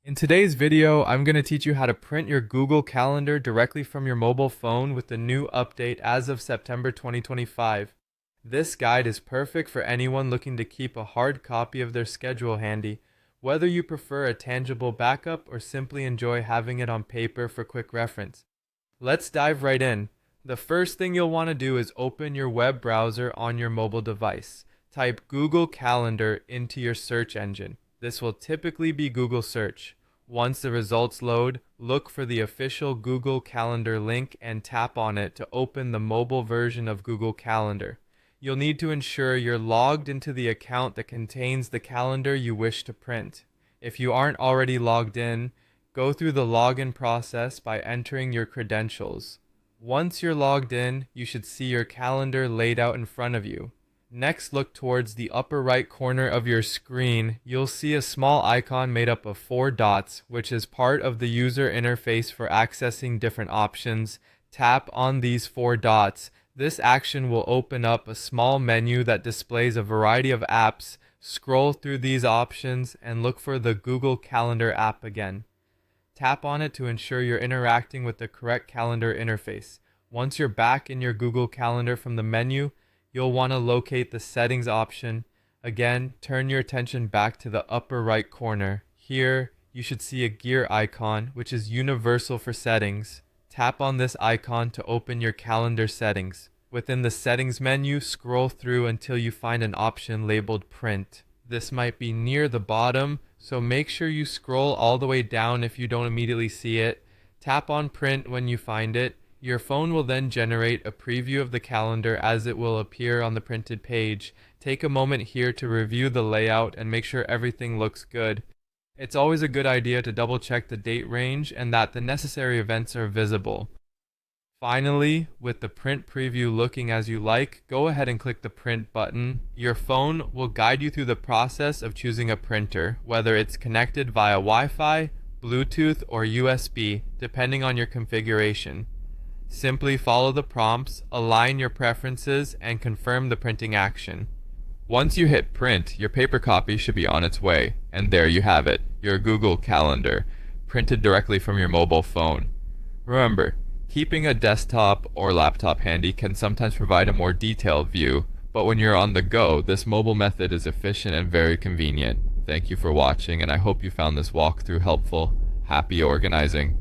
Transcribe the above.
In today's video, I'm going to teach you how to print your Google Calendar directly from your mobile phone with the new update as of September 2025. This guide is perfect for anyone looking to keep a hard copy of their schedule handy, whether you prefer a tangible backup or simply enjoy having it on paper for quick reference. Let's dive right in. The first thing you'll want to do is open your web browser on your mobile device. Type Google Calendar into your search engine. This will typically be Google Search. Once the results load, look for the official Google Calendar link and tap on it to open the mobile version of Google Calendar. You'll need to ensure you're logged into the account that contains the calendar you wish to print. If you aren't already logged in, go through the login process by entering your credentials. Once you're logged in, you should see your calendar laid out in front of you. Next, look towards the upper right corner of your screen. You'll see a small icon made up of 4 dots, which is part of the user interface for accessing different options. Tap on these 4 dots. This action will open up a small menu that displays a variety of apps. Scroll through these options and look for the Google Calendar app again. Tap on it to ensure you're interacting with the correct calendar interface. Once you're back in your Google Calendar from the menu, you'll want to locate the settings option. Again, turn your attention back to the upper right corner. Here, you should see a gear icon, which is universal for settings. Tap on this icon to open your calendar settings. Within the settings menu, scroll through until you find an option labeled Print. This might be near the bottom, so make sure you scroll all the way down if you don't immediately see it. Tap on Print when you find it. Your phone will then generate a preview of the calendar as it will appear on the printed page. Take a moment here to review the layout and make sure everything looks good. It's always a good idea to double check the date range and that the necessary events are visible. Finally, with the print preview looking as you like, go ahead and click the print button. Your phone will guide you through the process of choosing a printer, whether it's connected via Wi-Fi, Bluetooth, or USB, depending on your configuration. Simply follow the prompts, align your preferences, and confirm the printing action. Once you hit print, your paper copy should be on its way, and there you have it, your Google Calendar, printed directly from your mobile phone. Remember, keeping a desktop or laptop handy can sometimes provide a more detailed view, but when you're on the go, this mobile method is efficient and very convenient. Thank you for watching, and I hope you found this walkthrough helpful. Happy organizing!